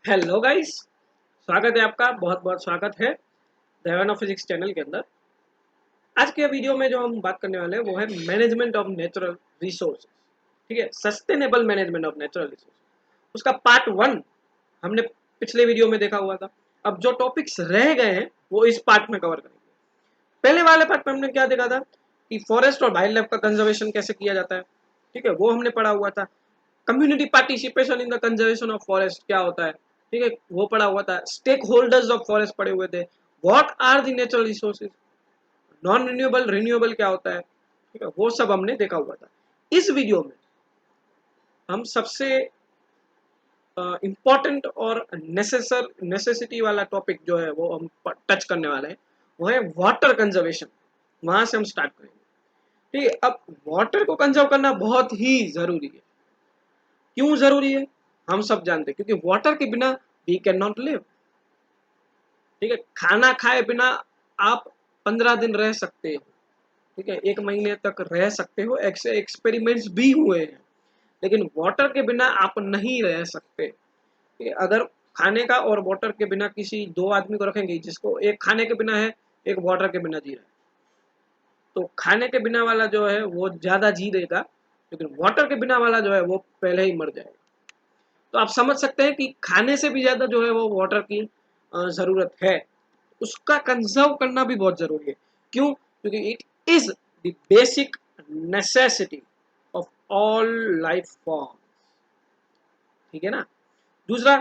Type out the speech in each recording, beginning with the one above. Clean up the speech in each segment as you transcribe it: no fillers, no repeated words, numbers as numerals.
Hello guys, स्वागत है आपका। बहुत बहुत स्वागत है देवाना फिजिक्स चैनल के अंदर। आज के वीडियो में जो हम बात करने वाले हैं वो है मैनेजमेंट ऑफ नेचुरल रिसोर्सेज। ठीक है, sustainable management of natural resource. उसका पार्ट 1 हमने पिछले वीडियो में देखा हुआ था। अब जो टॉपिक्स रह गए हैं वो इस पार्ट में कवर करेंगे। पहले वाले पार्ट में हमने क्या देखा था कि फॉरेस्ट और वाइल्ड लाइफ का कंजर्वेशन कैसे किया जाता है। ठीक है, वो हमने पढ़ा हुआ था। Community participation in the conservation of forest क्या होता है, ठीक है, वो पढ़ा हुआ था। स्टेक होल्डर्स ऑफ फॉरेस्ट पढ़े हुए थे। What are the natural resources, non renewable renewable क्या होता है, ठीक है, वो सब हमने देखा हुआ था। इस वीडियो में हम सबसे इंपॉर्टेंट और नेसेसिटी वाला टॉपिक जो है वो हम टच करने वाले हैं, वो है वाटर कंजर्वेशन। वहां से हम स्टार्ट करेंगे। ठीक है, अब वाटर को कंजर्व करना बहुत ही जरूरी है। क्यों जरूरी है हम सब जानते हैं, क्योंकि वाटर के बिना वी कैन नॉट लिव। ठीक है, खाना खाए बिना आप 15 दिन रह सकते हो, ठीक है, 1 महीने तक रह सकते हो। ऐसे एक्सपेरिमेंट्स भी हुए हैं। लेकिन वाटर के बिना आप नहीं रह सकते। अगर खाने का और वाटर के बिना किसी दो आदमी को रखेंगे, जिसको एक खाने के बिना है, एक वाटर के बिना जी रहा है, तो खाने के बिना वाला जो है वो ज्यादा जी देगा, लेकिन वाटर के बिना वाला जो है वो पहले ही मर जाएगा। तो आप समझ सकते हैं कि खाने से भी ज्यादा जो है वो वाटर की जरूरत है। उसका कंजर्व करना भी बहुत जरूरी है। क्यों? क्योंकि it is the basic necessity of all life form. ठीक है ना। दूसरा,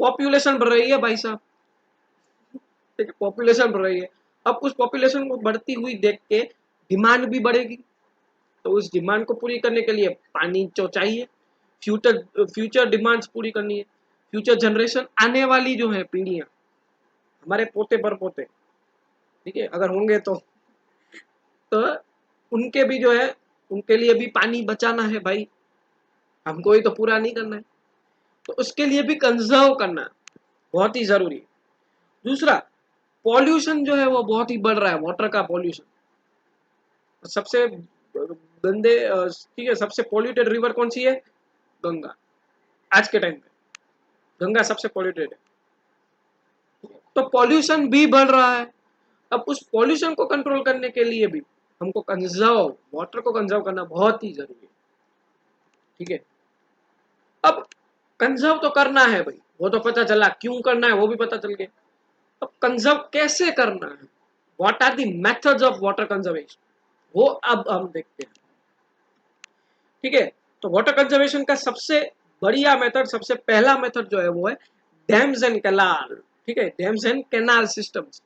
पॉपुलेशन बढ़ रही है भाई साहब। ठीक है, पॉपुलेशन बढ़ रही है। अब उस पॉपुलेशन को बढ़ती हुई देख के डिमांड भी बढ़ेगी। तो उस डिमांड को पूरी करने के लिए पानी तो चाहिए। फ्यूचर डिमांड्स पूरी करनी है। फ्यूचर जनरेशन, आने वाली जो है पीढ़ियां, हमारे पोते पर पोते, ठीक है, अगर होंगे तो उनके भी जो है, उनके लिए भी पानी बचाना है भाई। हमको ही तो पूरा नहीं करना है, तो उसके लिए भी कंजर्व करना बहुत ही जरूरी है। दूसरा, पॉल्यूशन जो है वो बहुत ही बढ़ रहा है, वाटर का पॉल्यूशन। सबसे गंदे, ठीक है, सबसे पॉल्यूटेड रिवर कौन सी है? गंगा। आज के टाइम पे गंगा सबसे पॉल्यूटेड है। तो पॉल्यूशन भी बढ़ रहा है। अब उस पॉल्यूशन को कंट्रोल करने के लिए भी हमको कंजर्व, वाटर को कंजर्व करना बहुत ही जरूरी है। ठीक है, अब कंजर्व तो करना है भाई, वो तो पता चला। क्यों करना है वो भी पता चल गया। अब कंजर्व कैसे करना है, what are the methods of water conservation, वो अब हम देखते हैं। ठीक है, तो वाटर कंजर्वेशन का सबसे बढ़िया मेथड, सबसे पहला मेथड जो है वो है डैम्स एंड कैनाल। ठीक है, डैम्स एंड कैनाल सिस्टम्स।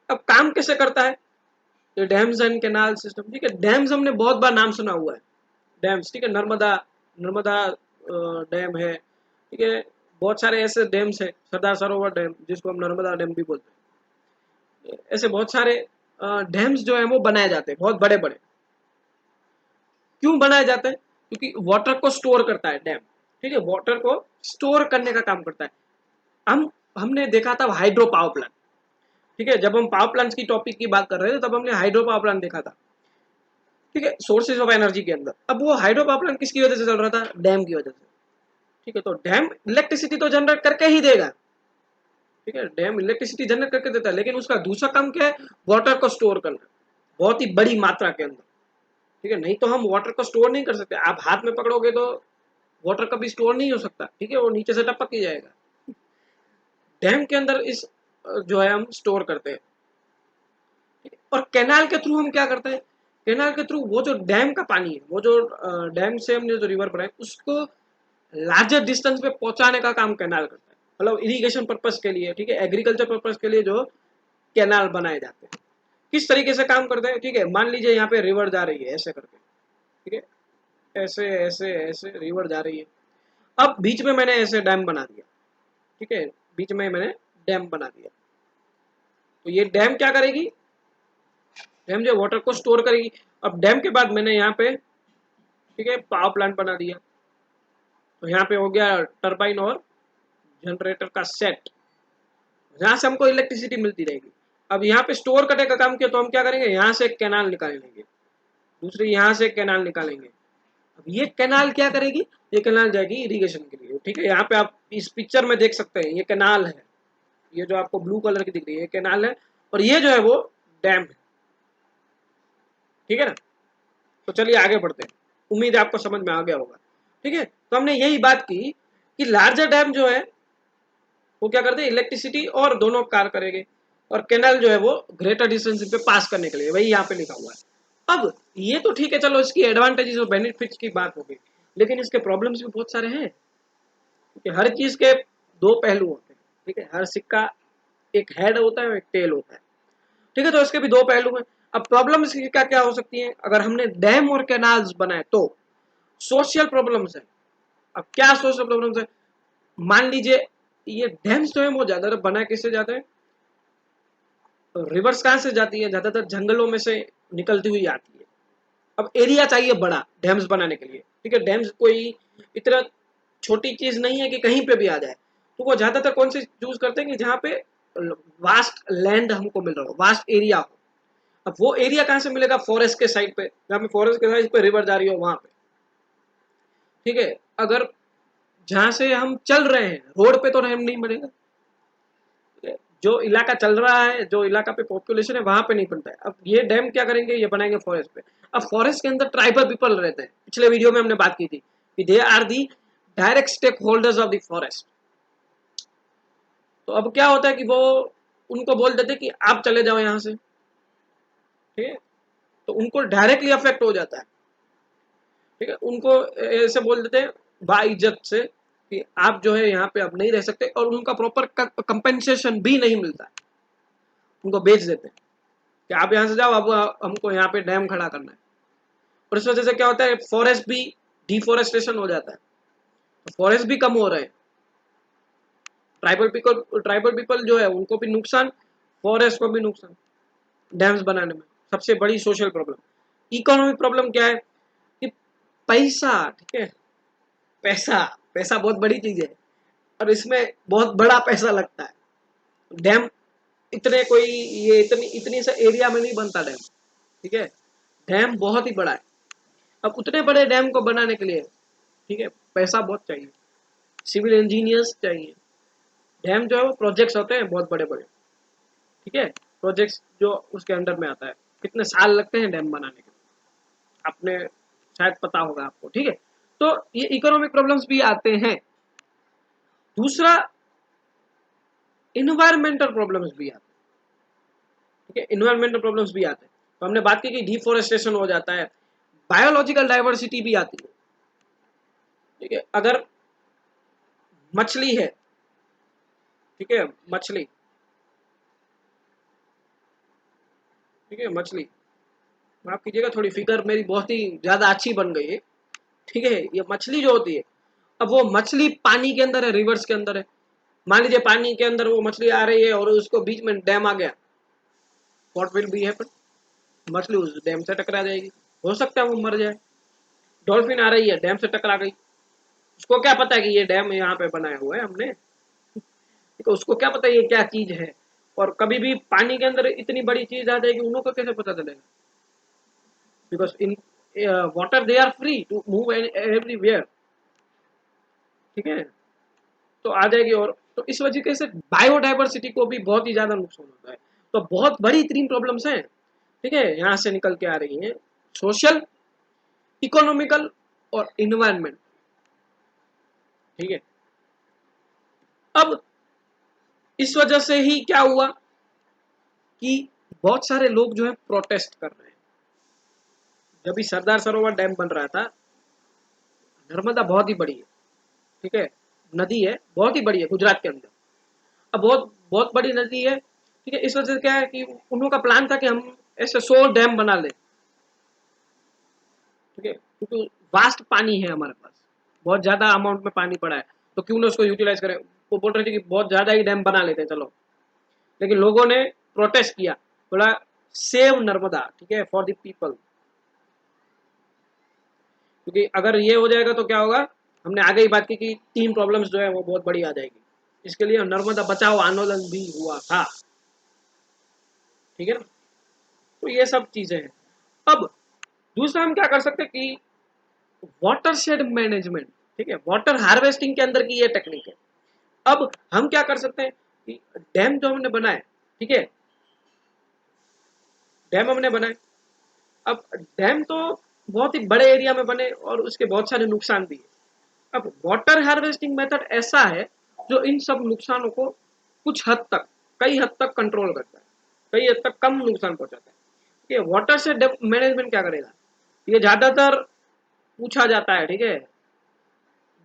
अब काम कैसे करता है ये डैम्स एंड कैनाल सिस्टम? ठीक है, डैम्स हमने बहुत बार नाम सुना हुआ है। डैम्स, ठीक है, नर्मदा, नर्मदा डैम है। ठीक है, बहुत सारे ऐसे डैम्स है। सरदार सरोवर डैम, जिसको हम नर्मदा डैम भी बोलते हैं। ऐसे बहुत सारे डैम्स जो है वो बनाए जाते हैं, बहुत बड़े बड़े। क्यों बनाए जाते हैं? क्योंकि वाटर को स्टोर करता है डैम। ठीक है, वाटर को स्टोर करने का काम करता है। हमने देखा था हाइड्रो पावर प्लांट। ठीक है, जब हम पावर प्लांट की टॉपिक की बात कर रहे थे तब हमने हाइड्रो पावर प्लांट देखा था। ठीक है, सोर्सेज ऑफ एनर्जी के अंदर। अब वो हाइड्रो पावर प्लांट किसकी वजह से चल रहा था? डैम की वजह से। ठीक है, तो डैम इलेक्ट्रिसिटी तो जनरेट करके ही देगा। ठीक है, डैम इलेक्ट्रिसिटी जनरेट करके देता है, लेकिन उसका दूसरा काम क्या है? वाटर को स्टोर करना, बहुत ही बड़ी मात्रा के अंदर। ठीक है, नहीं तो हम वाटर को स्टोर नहीं कर सकते। आप हाथ में पकड़ोगे तो वाटर कभी स्टोर नहीं हो सकता। ठीक है, वो नीचे से टपक ही जाएगा। डैम के अंदर इस जो है हम स्टोर करते हैं। और कैनाल के थ्रू हम क्या करते हैं? कैनाल के थ्रू वो जो डैम का पानी है, वो जो डैम से हमने जो रिवर बनाए, उसको लार्जर डिस्टेंस पे पहुंचाने का काम कैनाल करता है। मतलब इरिगेशन पर्पस के लिए, ठीक है, एग्रीकल्चर पर्पस के लिए जो कैनाल बनाए जाते हैं। किस तरीके से काम करते हैं? ठीक है, मान लीजिए यहाँ पे रिवर जा रही है ऐसे करके। ठीक है, ऐसे ऐसे ऐसे रिवर जा रही है। अब बीच में मैंने ऐसे डैम बना दिया। ठीक है, बीच में मैंने डैम बना दिया। तो ये डैम क्या करेगी? डैम जो वाटर को स्टोर करेगी। अब डैम के बाद मैंने यहाँ पे, ठीक है, पावर प्लांट बना दिया। तो यहाँ पे हो गया टरबाइन और जनरेटर का सेट, जहाँ से हमको इलेक्ट्रिसिटी मिलती रहेगी। अब यहाँ पे स्टोर करने का काम किया, तो हम क्या करेंगे? यहाँ से एक कैनाल निकालेंगे, दूसरी यहाँ से एक कैनाल निकालेंगे। अब ये कैनाल क्या करेगी, ये कैनाल जाएगी इरिगेशन के लिए, ठीक है। यहाँ पे आप इस पिक्चर में देख सकते हैं ये कैनाल है, ये जो आपको ब्लू कलर की दिख रही है ये कैनाल है, और ये जो है वो डैम है, ठीक है ना। तो चलिए आगे बढ़ते हैं, उम्मीद है आपको समझ में आ गया होगा, ठीक है। तो हमने यही बात की कि लार्जर डैम जो है वो क्या करते हैं, इलेक्ट्रिसिटी और दोनों कार्य करेंगे, और कैनाल जो है वो ग्रेटर डिस्टेंस पे पास करने के लिए, वही यहाँ पे लिखा हुआ है। अब ये तो ठीक है, चलो इसकी एडवांटेजेस और बेनिफिट्स की बात होगी, लेकिन इसके प्रॉब्लम्स भी बहुत सारे हैं, क्योंकि हर चीज के दो पहलू होते हैं, ठीक है। हर सिक्का एक हेड होता है और एक टेल होता है, ठीक है। तो इसके भी दो पहलू हैं। अब प्रॉब्लम्स क्या क्या हो सकती हैं अगर हमने डैम और कैनाल्स बनाए तो? सोशल प्रॉब्लम्स है। अब क्या सोशल प्रॉब्लम्स है, मान लीजिए ये डैम्स जो है वो ज्यादातर बना किससे जाते हैं, रिवर्स कहाँ से जाती है, ज्यादातर जंगलों में से निकलती हुई आती है। अब एरिया चाहिए बड़ा डैम्स बनाने के लिए, ठीक है। डैम्स कोई इतना छोटी चीज नहीं है कि कहीं पे भी आ जाए, तो वो ज्यादातर कौन सी चूज करते हैं कि जहाँ पे वास्ट लैंड हमको मिल रहा हो, वास्ट एरिया हो। अब वो एरिया कहाँ से मिलेगा, फॉरेस्ट के साइड पे, जहाँ पे फॉरेस्ट के साइड पे रिवर जा रही हो वहां पे, ठीक है। अगर जहां से हम चल रहे हैं रोड पे तो डैम नहीं बनेगा, जो इलाका चल रहा है, जो इलाका पे पॉपुलेशन है वहां पे नहीं बनता है। अब ये डैम क्या करेंगे, ये बनाएंगे फॉरेस्ट पे। अब फॉरेस्ट के अंदर ट्राइबल पीपल रहते हैं, पिछले वीडियो में हमने बात की थी कि they are the direct stakeholders of the forest. तो अब क्या होता है कि वो उनको बोल देते कि आप चले जाओ यहाँ से, ठीक है। तो उनको डायरेक्टली अफेक्ट हो जाता है, ठीक है। उनको ऐसे बोल देते हैं बाइज्जत से कि आप जो है यहाँ पे अब नहीं रह सकते, और उनका प्रॉपर कंपेंसेशन भी नहीं मिलता है, उनको बेच देते हैं कि आप यहाँ से जाओ, अब हमको यहाँ पे डैम खड़ा करना है। और इस वजह से क्या होता है, फॉरेस्ट भी डिफोरेस्टेशन हो जाता है, तो फॉरेस्ट भी कम हो रहे हैं। ट्राइबल पीपल जो है उनको भी नुकसान, फॉरेस्ट को भी नुकसान डैम्स बनाने में। सबसे बड़ी सोशल प्रॉब्लम। इकोनॉमिक प्रॉब्लम क्या है कि पैसा, ठीक है। पैसा, पैसा बहुत बड़ी चीज है, और इसमें बहुत बड़ा पैसा लगता है। डैम इतने कोई, ये इतनी इतनी सा एरिया में नहीं बनता डैम, ठीक है। डैम बहुत ही बड़ा है। अब उतने बड़े डैम को बनाने के लिए, ठीक है, पैसा बहुत चाहिए, सिविल इंजीनियर्स चाहिए। डैम जो है वो प्रोजेक्ट्स होते हैं बहुत बड़े बड़े, ठीक है। प्रोजेक्ट्स जो उसके अंडर में आता है, कितने साल लगते हैं डैम बनाने के लिए, आपने शायद पता होगा आपको, ठीक है। तो ये इकोनॉमिक प्रॉब्लम्स भी आते हैं। दूसरा, इन्वायरमेंटल प्रॉब्लम्स भी आते हैं, ठीक है। इन्वायरमेंटल प्रॉब्लम्स भी आते हैं, तो हमने बात की कि डिफोरेस्टेशन हो जाता है, बायोलॉजिकल डाइवर्सिटी भी आती है, ठीक है। अगर मछली है, ठीक है, मछली, ठीक है, मछली, माफ कीजिएगा थोड़ी फिगर मेरी बहुत ही ज्यादा अच्छी बन गई है, ठीक है। ये मछली जो होती है, अब वो मछली पानी के अंदर है, रिवर्स के अंदर है। मान लीजिए पानी के अंदर वो मछली आ रही है और उसको बीच में डैम आ गया, व्हाट विल बी हैपन, मछली उस डैम से टकरा जाएगी, हो सकता है वो मर जाए। डॉल्फिन आ रही है, डैम से टकरा गई, उसको क्या पता है कि ये डैम यहाँ पे बनाया हुआ है हमने, ठीक है। उसको क्या पता है ये क्या चीज है, और कभी भी पानी के अंदर इतनी बड़ी चीज आ जाएगी, उन्हों को कैसे पता चलेगा, because in water they are free to move everywhere, ठीक है। तो आ जाएगी, और तो इस वजह से बायोडाइवर्सिटी को भी बहुत ही ज्यादा नुकसान होता है। तो बहुत बड़ी तीन प्रॉब्लम्स हैं, ठीक है, यहाँ से निकल के आ रही हैं, सोशल, इकोनॉमिकल और इन्वायरमेंट, ठीक है। अब इस वजह से ही क्या हुआ कि बहुत सारे लोग जो है प्रोटेस्ट कर रहे हैं। जब भी सरदार सरोवर डैम बन रहा था, नर्मदा बहुत ही बड़ी है, ठीक है, नदी है, बहुत ही बड़ी है गुजरात के अंदर। अब बहुत बहुत बड़ी नदी है, ठीक है। इस वजह से क्या है कि उन्हों का प्लान था कि हम ऐसे 100 डैम बना ले, ठीक है, क्योंकि वास्ट पानी है हमारे पास, बहुत ज्यादा अमाउंट में पानी पड़ा है, तो क्यों ना उसको यूटिलाइज करें। वो बोल रहे थे कि बहुत ज्यादा ही डैम बना लेते हैं चलो, लेकिन लोगों ने प्रोटेस्ट किया, बोला सेव नर्मदा, ठीक है, फॉर द पीपल। क्योंकि अगर ये हो जाएगा तो क्या होगा, हमने आगे ही बात की कि तीन प्रॉब्लम्स जो है वो बहुत बड़ी आ जाएगी। इसके लिए नर्मदा बचाओ आंदोलन भी हुआ था, ठीक है ना। तो ये सब चीजें हैं। अब दूसरा हम क्या कर सकते हैं कि वाटर शेड मैनेजमेंट, ठीक है, वाटर हार्वेस्टिंग के अंदर की ये टेक्निक है। अब हम क्या कर सकते हैं कि डैम जो हमने बनाए, ठीक है, डैम हमने बनाए, अब डैम तो बहुत ही बड़े एरिया में बने और उसके बहुत सारे नुकसान भी है। अब वाटर हार्वेस्टिंग मेथड ऐसा है जो इन सब नुकसानों को कुछ हद तक, कई हद तक कंट्रोल करता है, कई हद तक कम नुकसान पहुंचाता है। ये वाटर से मैनेजमेंट क्या करेगा, ये ज्यादातर पूछा जाता है, ठीक है,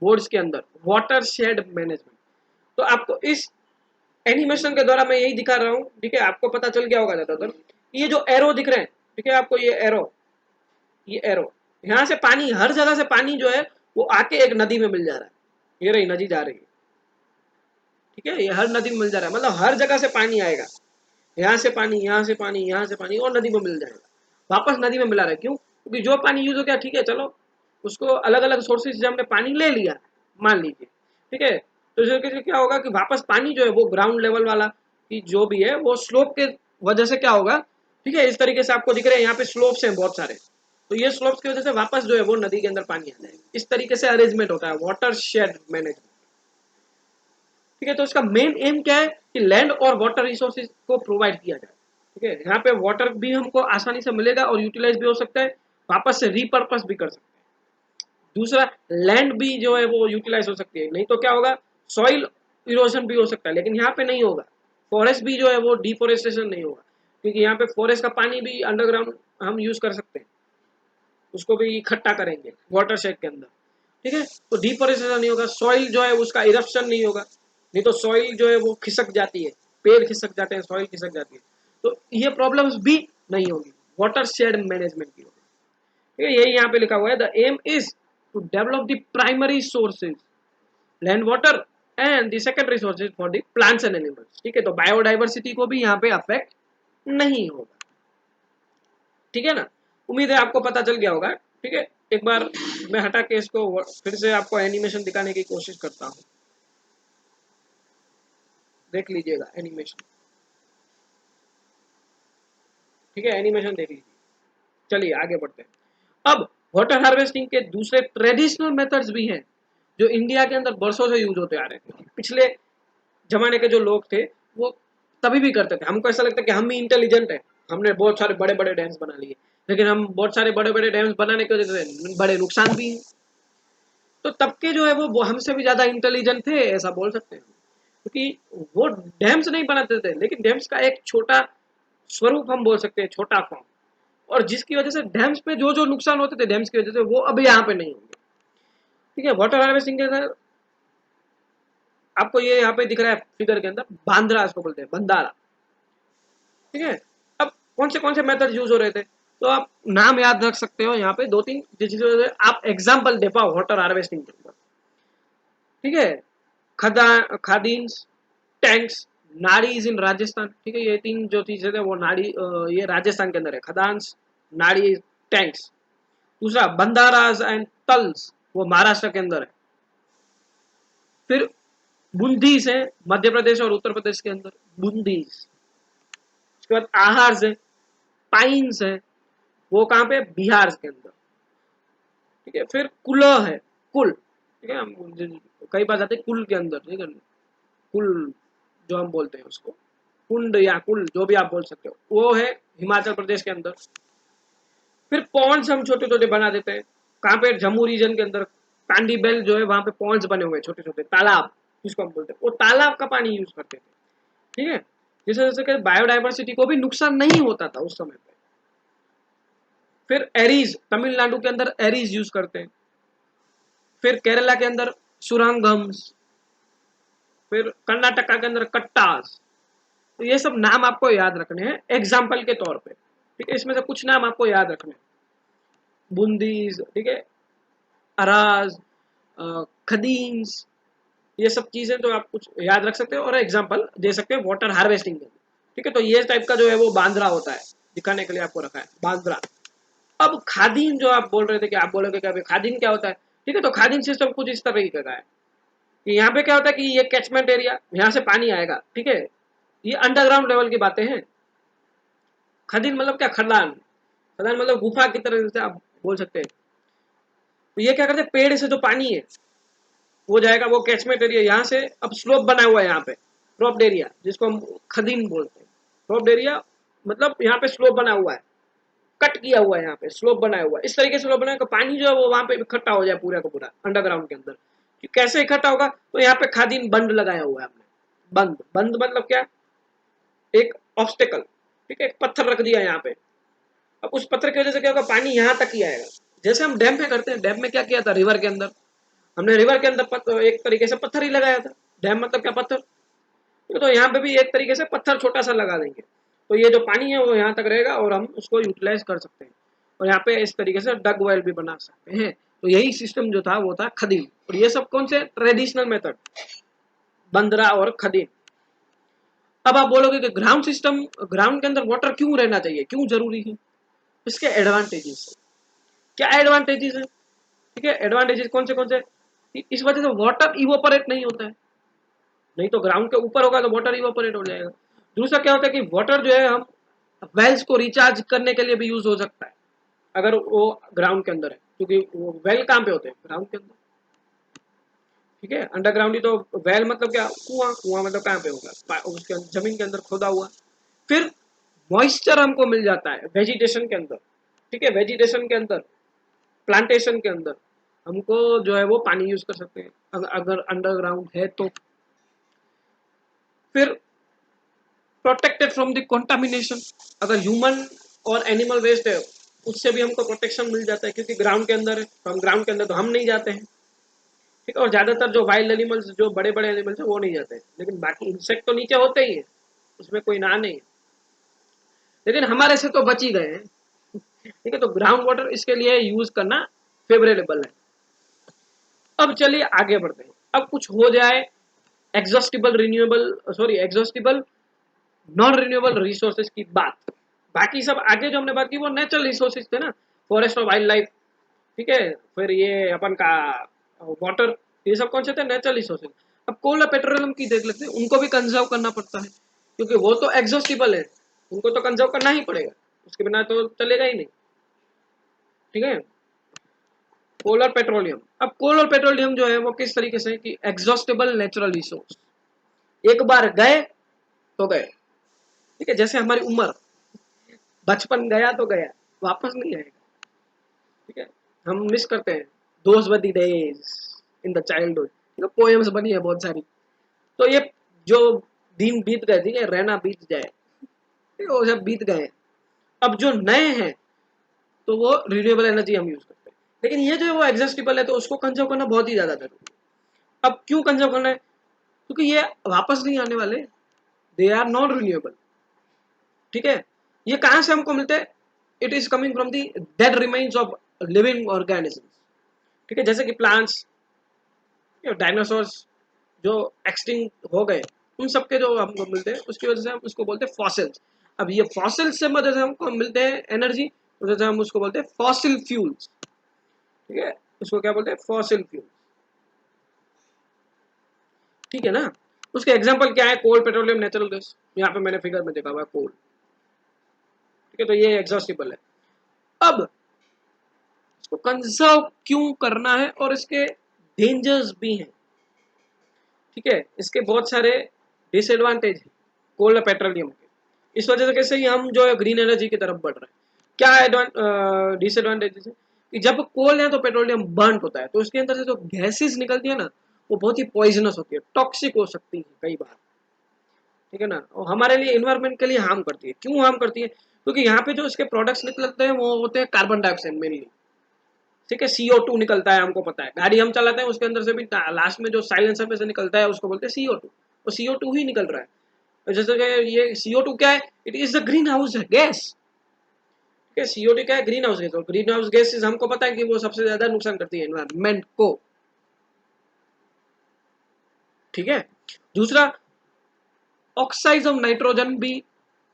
बोर्ड्स के अंदर, वाटर शेड मैनेजमेंट। तो आपको इस एनिमेशन के द्वारा मैं यही दिखा रहा हूँ, ठीक है, आपको पता चल गया होगा ज्यादातर। ये जो एरो दिख रहे हैं, ठीक है, आपको ये एरो, यहाँ से पानी, हर जगह से पानी जो है वो आके एक नदी में मिल जा रहा है। ये रही नदी जा रही है, ठीक है, ये हर नदी में मिल जा रहा है, मतलब हर जगह से पानी आएगा, यहाँ से पानी, यहाँ से पानी, यहाँ से पानी, और नदी में मिल जाएगा, वापस नदी में मिला रहा है। क्यों? क्योंकि जो पानी यूज हो गया, ठीक है, चलो उसको अलग अलग सोर्सेज से हमने पानी ले लिया, मान लीजिए, ठीक है, तो इससे क्या होगा कि वापस पानी जो है वो ग्राउंड लेवल वाला की जो भी है वो स्लोप के वजह से क्या होगा, ठीक है, इस तरीके से आपको दिख रहे हैं यहाँ पे स्लोप्स हैं बहुत सारे, तो ये स्लोप्स की वजह से वापस जो है वो नदी के अंदर पानी आ जाएगा। इस तरीके से अरेंजमेंट होता है वाटर शेड मैनेजमेंट, ठीक है। तो इसका मेन एम क्या है कि लैंड और वाटर रिसोर्सेज को प्रोवाइड किया जाए, ठीक है, यहाँ पे वाटर भी हमको आसानी से मिलेगा और यूटिलाइज भी हो सकता है, वापस से रीपर्पस भी कर सकते हैं। दूसरा, लैंड भी जो है वो यूटिलाइज हो सकती है, नहीं तो क्या होगा, सॉइल इरोजन भी हो सकता है, लेकिन यहाँ पे नहीं होगा। फॉरेस्ट भी जो है वो डिफोरेस्टेशन नहीं होगा, क्योंकि यहाँ पे फॉरेस्ट का पानी भी अंडरग्राउंड हम यूज कर सकते हैं, उसको भी इकट्ठा करेंगे वाटर शेड के अंदर, ठीक है। तो डिफोरेस्टेशन नहीं होगा, सॉइल जो है उसका इरप्शन नहीं होगा, नहीं तो सॉइल जो है वो खिसक जाती है, पेड़ खिसक जाते हैं, सॉइल खिसक जाती है, तो ये प्रॉब्लम्स भी नहीं होगी, वाटर शेड मैनेजमेंट की होगी, ठीक है। यही यहाँ पे लिखा हुआ है, the aim is to develop the primary sources land water and the secondary sources for the plants and animals, ठीक है। तो बायोडाइवर्सिटी को भी यहाँ पे अफेक्ट नहीं होगा, ठीक है ना। उम्मीद है आपको पता चल गया होगा, ठीक है। एक बार मैं हटा के इसको फिर से आपको एनिमेशन दिखाने की कोशिश करता हूँ, देख लीजिएगा एनिमेशन, ठीक है, एनिमेशन देख लीजिए। चलिए आगे बढ़ते हैं। अब वाटर हार्वेस्टिंग के दूसरे ट्रेडिशनल मेथड्स भी हैं जो इंडिया के अंदर बरसों से यूज होते आ रहे थे। पिछले जमाने के जो लोग थे वो तभी भी करते थे। हमको ऐसा लगता है कि हम ही इंटेलिजेंट है, हमने बहुत सारे बड़े बड़े डैम्स बना लिए, लेकिन हम बहुत सारे बड़े बड़े डैम्स बनाने की वजह से बड़े नुकसान भी हैं। तो तब के जो है वो हमसे भी ज्यादा इंटेलिजेंट थे, ऐसा बोल सकते हैं, क्योंकि वो डैम्स नहीं बनाते थे, लेकिन डैम्स का एक छोटा स्वरूप हम बोल सकते हैं, छोटा फॉर्म, और जिसकी वजह से डैम्स पे जो जो नुकसान होते थे डैम्स की वजह से वो अब यहाँ पे नहीं होंगे, ठीक है। वाटर हार्वेस्टिंग के अंदर आपको ये यहाँ पे दिख रहा है फिगर के अंदर, बांद्रा इसको बोलते हैं, बंदारा, ठीक है। अब कौन से मेथड यूज हो रहे थे, तो आप नाम याद रख सकते हो यहाँ पे दो तीन, जिसकी वजह से आप एग्जाम्पल दे पाओ वाटर हार्वेस्टिंग के अंदर, ठीक है। खदा खादीन्स, टैंक्स, नाड़ीज इन राजस्थान, ठीक है, ये तीन जो चीजें थे वो नाड़ी ये राजस्थान के अंदर है, खदान्स, नाड़ी, टैंक्स। दूसरा बंदाराज एंड तल्स, वो महाराष्ट्र के अंदर है। फिर बूंदीज है मध्य प्रदेश और उत्तर प्रदेश के अंदर, बूंदीज। उसके बाद आहार है, पाइन्स है, वो कहाँ पे, बिहार के अंदर, ठीक है। फिर कुल है, कुल, ठीक है, हम कई बार जाते हैं कुल के अंदर, ठीक है, कुल जो हम बोलते हैं उसको, कुंड या कुल जो भी आप बोल सकते हो, वो है हिमाचल प्रदेश के अंदर। फिर पॉन्ड्स हम छोटे छोटे बना देते हैं, कहाँ पे, जम्मू रीजन के अंदर, कांडी बेल जो है वहां पे पॉन्ड्स बने हुए छोटे छोटे तालाब, जिसको हम बोलते हैं, वो तालाब का पानी यूज करते थे, ठीक है, जिस वजह से बायोडाइवर्सिटी को भी नुकसान नहीं होता था उस समय पे। फिर एरीज, तमिलनाडु के अंदर एरीज यूज करते हैं। फिर केरला के अंदर सुरंगम्स, फिर कर्नाटका के अंदर कट्टास। तो ये सब नाम आपको याद रखने हैं एग्जाम्पल के तौर पे, ठीक है, इसमें से कुछ नाम आपको याद रखने हैं, बूंदीज, ठीक है, अराज, खदीन्स, ये सब चीजें तो आप कुछ याद रख सकते हो और एग्जाम्पल दे सकते हो वाटर हार्वेस्टिंग के, ठीक है। तो ये टाइप का जो है वो बांद्रा होता है, दिखाने के लिए आपको रखा है बांद्रा। अब खादीन जो आप बोल रहे थे कि आप बोलोगे कि अभी खादीन क्या होता है, ठीक है, तो खादीन सिस्टम कुछ इस तरीके का है कि यहाँ पे क्या होता है कि ये कैचमेंट एरिया, यहाँ से पानी आएगा, ठीक है, ये अंडरग्राउंड लेवल की बातें हैं। खदीन मतलब क्या, खदान, खदान मतलब गुफा की तरह से आप बोल सकते हैं, तो ये क्या करते हैं, पेड़ से जो पानी है वो जाएगा, वो कैचमेंट एरिया, यहाँ से अब स्लोप बना हुआ है यहाँ पे, क्रॉप्ड एरिया जिसको हम खदीन बोलते हैं। क्रॉप्ड एरिया मतलब यहाँ पे स्लोप बना हुआ है, कट किया हुआ है, यहाँ पे स्लोप बनाया हुआ है, इस तरीके से स्लोप बनाया कि पानी जो है वो वहां पे इकट्ठा हो जाए पूरा का पूरा अंडरग्राउंड के अंदर। कि कैसे इकट्ठा होगा, तो यहाँ पे खादीन बंद लगाया हुआ है हमने। बंद बंद मतलब क्या, एक ऑब्स्टेकल, ठीक है, एक पत्थर रख दिया यहाँ पे। अब उस पत्थर की वजह से क्या होगा, पानी यहाँ तक ही आएगा। जैसे हम डैम पे करते हैं, डैम में क्या किया था, रिवर के अंदर हमने रिवर के अंदर एक तरीके से पत्थर ही लगाया था। डैम मतलब क्या, पत्थर। तो यहाँ पे भी एक तरीके से पत्थर छोटा सा लगा देंगे, तो ये जो पानी है वो यहाँ तक रहेगा और हम उसको यूटिलाइज कर सकते हैं। और यहाँ पे इस तरीके से डग वेल भी बना सकते हैं। तो यही सिस्टम जो था वो था खदीम। और ये सब कौन से ट्रेडिशनल मेथड, बंदरा और खदीम। अब आप बोलोगे कि ग्राउंड सिस्टम, ग्राउंड के अंदर वाटर क्यों रहना चाहिए, क्यों जरूरी है, इसके एडवांटेजेस, क्या एडवांटेजेस है, ठीक है। एडवांटेजेस कौन से, इस वजह से वाटर इवोपरेट नहीं होता है, नहीं तो ग्राउंड के ऊपर होगा तो वाटर इवोपरेट हो जाएगा। दूसरा क्या होता है कि वाटर जो है हम वेल्स को रिचार्ज करने के लिए भी यूज हो सकता है, अगर वो ग्राउंड के अंदर है, क्योंकि वो वेल कहाँ पे होते हैं, ग्राउंड के अंदर, ठीक है। अंडरग्राउंड ही तो, वेल मतलब क्या, कुआं, कुआं मतलब कहाँ पे होगा, उसके जमीन के अंदर खोदा हुआ। फिर मॉइस्चर हमको मिल जाता है वेजिटेशन के अंदर, ठीक है, वेजिटेशन के अंदर, प्लांटेशन के अंदर हमको जो है वो पानी यूज कर सकते हैं अगर अंडरग्राउंड है तो। फिर प्रोटेक्टेड फ्रॉम द कंटामिनेशन, अगर ह्यूमन और एनिमल वेस्ट है उससे भी हमको प्रोटेक्शन मिल जाता है, क्योंकि ग्राउंड के अंदर है, तो हम ग्राउंड के अंदर तो हम नहीं जाते हैं, ठीक है। और ज्यादातर जो वाइल्ड एनिमल्स, जो बड़े बड़े एनिमल्स है वो नहीं जाते हैं, लेकिन बाकी इंसेक्ट तो नीचे होते ही है, उसमें कोई ना नहीं है, लेकिन हमारे से तो बच ही गए हैं, ठीक है। तो ग्राउंड वाटर इसके लिए यूज करना फेवरेबल है। अब चलिए आगे बढ़ते हैं। अब कुछ हो जाए exhaustible renewable, sorry exhaustible non renewable resources की बात। बाकी सब आगे जो हमने बात की वो नेचुरल रिसोर्सेज थे ना, फॉरेस्ट और वाइल्ड लाइफ, ठीक है। फिर ये अपन का वाटर, ये सब कौन से थे, नेचुरल रिसोर्सेज। अब कोल और पेट्रोलियम की देख लेते हैं, उनको भी कंजर्व करना पड़ता है, क्योंकि वो तो एग्जॉस्टिबल है, उनको तो कंजर्व करना ही पड़ेगा, उसके बिना तो चलेगा ही नहीं, ठीक है। कोल और पेट्रोलियम, अब कोल और पेट्रोलियम जो है वो किस तरीके से कि एग्जॉस्टेबल नेचुरल रिसोर्स, एक बार गए तो गए, ठीक है। जैसे हमारी उम्र, बचपन गया तो गया, वापस नहीं आएगा, ठीक है। हम मिस करते हैं those were the days in the childhood, poems बनी है बहुत सारी। तो ये जो दिन बीत गए, ठीक है, रहना बीत जाए, ठीक है, वो जब बीत गए, अब जो नए हैं तो वो रिन्यूएबल एनर्जी हम यूज करते हैं, लेकिन ये जो है वो एग्जॉस्टेबल है, तो उसको कंजर्व करना बहुत ही ज्यादा जरूरी है। अब क्यों कंजर्व करना है, क्योंकि ये वापस नहीं आने वाले, दे आर नॉन रिन्यूएबल, ठीक है। ये कहां से हमको मिलते हैं, it is coming from the dead remains of living organisms, ठीक है, जैसे कि प्लांट्स, डायनासोर्स जो एक्सटिंक्ट हो गए, उन सबके जो हमको मिलते हैं, उसकी वजह से हम उसको बोलते हैं फॉसिल्स। अब ये फॉसिल्स से मदद से हमको मिलते हैं एनर्जी, वजह से हम उसको बोलते हैं फॉसिल फ्यूल्स, ठीक है, उसको क्या बोलते हैं, फॉसिल फ्यूल, ठीक है ना। उसके एग्जांपल क्या है, कोल, पेट्रोलियम, नेचुरल गैस, यहाँ पे मैंने फिगर में देखा हुआ है कोल, ठीक है। तो ये एग्जॉस्टिबल है। अब इसको कंजर्व क्यों करना है, और इसके डेंजर्स भी हैं, ठीक है, इसके बहुत सारे डिसएडवांटेज है कोल और पेट्रोलियम के। इस वजह से कैसे ही हम जो है ग्रीन एनर्जी की तरफ बढ़ रहे हैं। क्या डिसएडवांटेजेस है कि जब कोल या तो पेट्रोलियम बर्न होता है तो उसके अंदर से जो गैसेस निकलती है ना, वो बहुत ही पॉइजनस होती है, टॉक्सिक हो सकती है कई बार, ठीक है ना। और हमारे लिए, इन्वायरमेंट के लिए हार्म करती है। क्यों हार्म करती है, क्योंकि यहाँ पे जो इसके प्रोडक्ट्स निकलते हैं वो होते हैं कार्बन डाइऑक्साइड मेनली, ठीक है। CO2 निकलता है, हमको पता है, गाड़ी हम चलाते हैं उसके अंदर से भी लास्ट में जो साइलेंसर में से निकलता है उसको बोलते हैं CO2, तो CO2 ही निकल रहा है। जैसे कि ये CO2 क्या है, it is the green house gas, ठीक है। CO2 क्या है, ग्रीन हाउस गैस, और ग्रीन हाउस गैस हमको पता है कि वो सबसे ज्यादा नुकसान करती है एनवायरमेंट को, ठीक है। दूसरा, ऑक्साइड ऑफ नाइट्रोजन भी,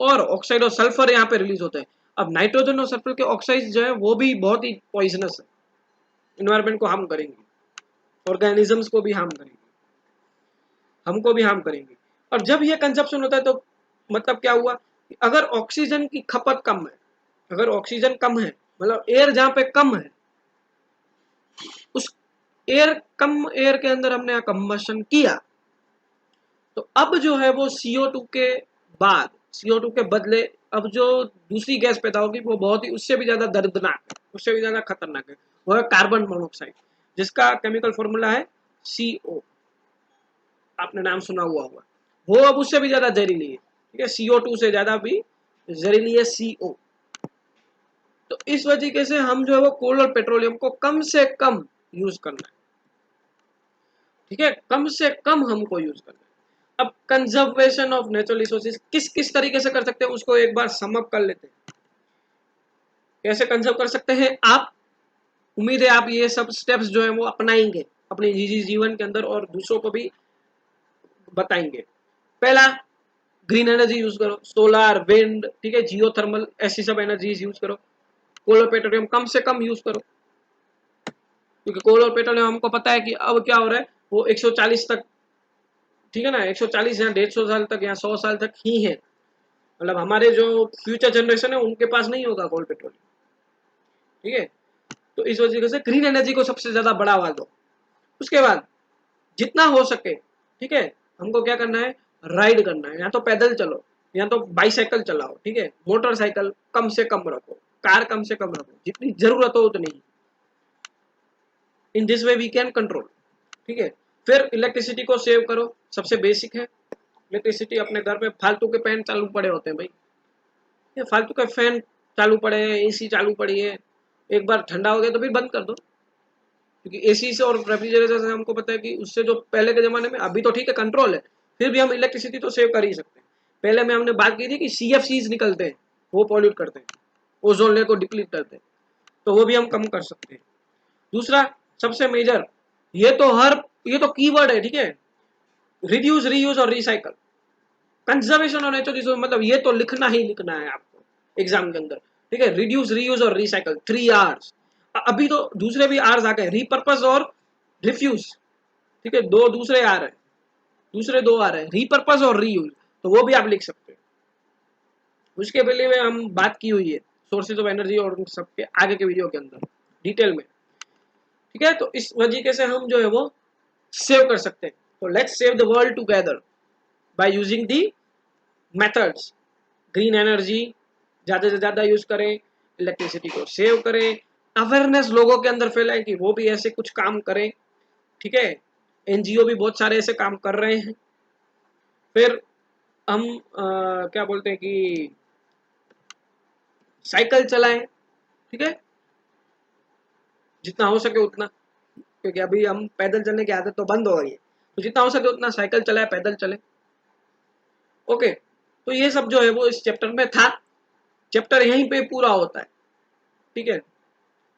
और ऑक्साइड ऑफ सल्फर यहाँ पे रिलीज होते हैं। अब नाइट्रोजन और सल्फर के ऑक्साइड जो है वो भी बहुत ही पॉइजनस है, इन्वायरमेंट को हार्म करेंगे, ऑर्गेनिजम्स को भी हार्म करेंगे, हमको भी हार्म करेंगे। और जब ये कंजप्शन होता है तो मतलब क्या हुआ, अगर ऑक्सीजन की खपत कम है, अगर ऑक्सीजन कम है, मतलब एयर जहाँ पे कम है, उस कम एयर के अंदर हमने कंबशन किया, तो अब जो है वो CO2 के बाद, CO2 के बदले अब जो दूसरी गैस पैदा होगी वो बहुत ही उससे भी ज्यादा दर्दनाक है, उससे भी ज्यादा खतरनाक है, वो है कार्बन मोनोऑक्साइड, जिसका केमिकल फॉर्मूला है CO। आपने नाम सुना हुआ होगा। वो अब उससे भी ज्यादा जहरीली है, ठीक है, CO2 से ज्यादा भी जहरीली है CO। तो इस वजह से हम जो है वो कोल और पेट्रोलियम को कम से कम यूज करना है, ठीक है, कम से कम हमको यूज करना है। अब कंजर्वेशन ऑफ नेचुरल रिसोर्सेज किस किस तरीके से कर सकते हैं उसको एक बार सम अप कर लेते हैं। कैसे कंजर्व कर सकते हैं आप, उम्मीद है आप ये सब स्टेप्स जो है वो अपनाएंगे अपने जीवन के अंदर और दूसरों को भी बताएंगे। पहला, ग्रीन एनर्जी यूज करो, सोलर, विंड, ठीक है, जियो थर्मल, ऐसी सब एनर्जीज यूज करो। कोल और पेट्रोलियम कम से कम यूज करो, क्योंकि कोल और पेट्रोलियम हमको पता है कि अब क्या हो रहा है, वो 140 तक, ठीक है ना, 140 या 150 साल तक या 100 साल तक ही है, मतलब हमारे जो फ्यूचर जनरेशन है उनके पास नहीं होगा कोल पेट्रोलियम, ठीक है। तो इस वजह से ग्रीन एनर्जी को सबसे ज्यादा बढ़ावा दो। उसके बाद जितना हो सके, ठीक है, हमको क्या करना है, राइड करना है, या तो पैदल चलो या तो बाईसाइकिल चलाओ, ठीक है, मोटरसाइकिल कम से कम रखो, कार कम से कम रखो, जितनी जरूरत हो उतनी। In this way we can control, ठीक है। फिर इलेक्ट्रिसिटी को सेव करो, सबसे बेसिक है इलेक्ट्रिसिटी। अपने घर में फालतू के फैन चालू पड़े होते हैं भाई, ये फालतू के फैन चालू पड़े हैं, AC चालू पड़ी है, एक बार ठंडा हो गया तो फिर बंद कर दो, क्योंकि AC से और रेफ्रिजरेटर से हमको पता है कि उससे जो पहले के जमाने में, अभी तो ठीक है कंट्रोल है, फिर भी हम इलेक्ट्रिसिटी तो सेव कर ही सकते हैं। पहले में हमने बात की थी कि CFCs निकलते हैं, वो पॉल्यूट करते हैं, ओजोन लेयर को डिप्लीट करते हैं, तो वो भी हम कम कर सकते हैं। दूसरा सबसे मेजर, ये तो कीवर्ड है, ठीक है, रिड्यूस, रीयूज और रिसाइकल। कंजर्वेशन और नेचुरल रिसोर्स मतलब ये तो लिखना ही लिखना है आपको एग्जाम के अंदर, ठीक है, रिड्यूस, रीयूज और रिसाइकल, 3 Rs। अभी तो दूसरे भी Rs आ गए, रिपर्पस और रिफ्यूज, ठीक है, दो दूसरे आ रहे हैं, दूसरे 2 आ रहे हैं, रिपर्पस और रीयूज, तो वो भी आप लिख सकते हैं। उसके पहले में हम बात की हुई है सोर्सेज ऑफ एनर्जी और सबके आगे के वीडियो के अंदर डिटेल में, ठीक है। तो इस वजह से हम जो है वो सेव कर सकते हैं। तो let's save the world together by using the methods. Green energy ज़्यादा से ज़्यादा यूज करें, इलेक्ट्रिसिटी को सेव करें, अवेयरनेस लोगों के अंदर फैलाएं कि वो भी ऐसे कुछ काम करें, ठीक है। NGO भी बहुत सारे ऐसे काम कर रहे हैं। फिर हम क्या बोलते हैं कि साइकिल चलाएं, ठीक है, जितना हो सके उतना, क्योंकि अभी हम पैदल चलने की आदत तो बंद हो गई है, तो जितना हो सके उतना साइकिल चलाए, पैदल चले। ओके, तो ये सब जो है वो इस चैप्टर में था। चैप्टर यहीं पे पूरा होता है, ठीक है,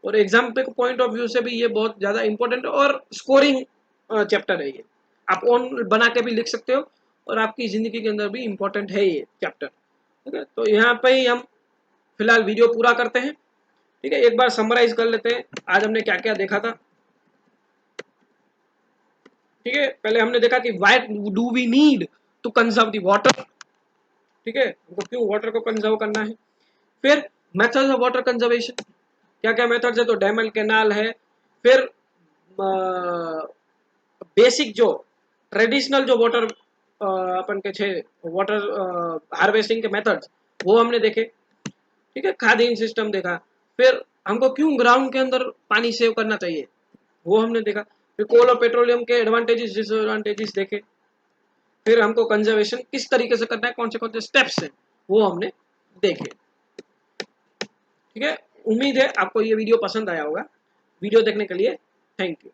और एग्जाम पे पॉइंट ऑफ व्यू से भी ये बहुत ज़्यादा इंपॉर्टेंट और स्कोरिंग चैप्टर है ये। आप ऑन बना के भी लिख सकते हो और आपकी ज़िंदगी के अंदर भी इम्पोर्टेंट है ये चैप्टर, ठीक है। तो यहाँ पे ही हम फिलहाल वीडियो पूरा करते हैं, ठीक है। एक बार समराइज कर लेते हैं आज हमने क्या क्या देखा था, ठीक है। पहले हमने देखा कि why do we need to conserve the water, ठीक है, हमको क्यों वाटर को कंजर्व करना है। फिर मेथड्स ऑफ वाटर कंजर्वेशन, क्या क्या मेथड्स है, तो डैमल कैनाल है। फिर बेसिक जो ट्रेडिशनल जो वाटर अपन के छे वाटर हार्वेस्टिंग के मेथड्स वो हमने देखे, ठीक है, खाद्य सिस्टम देखा। फिर हमको क्यों ग्राउंड के अंदर पानी सेव करना चाहिए वो हमने देखा। फिर कोल और पेट्रोलियम के एडवांटेजेस डिसएडवांटेजेस देखे। फिर हमको कंजर्वेशन किस तरीके से करना है, कौन से स्टेप्स हैं वो हमने देखे, ठीक है। उम्मीद है आपको ये वीडियो पसंद आया होगा। वीडियो देखने के लिए थैंक यू।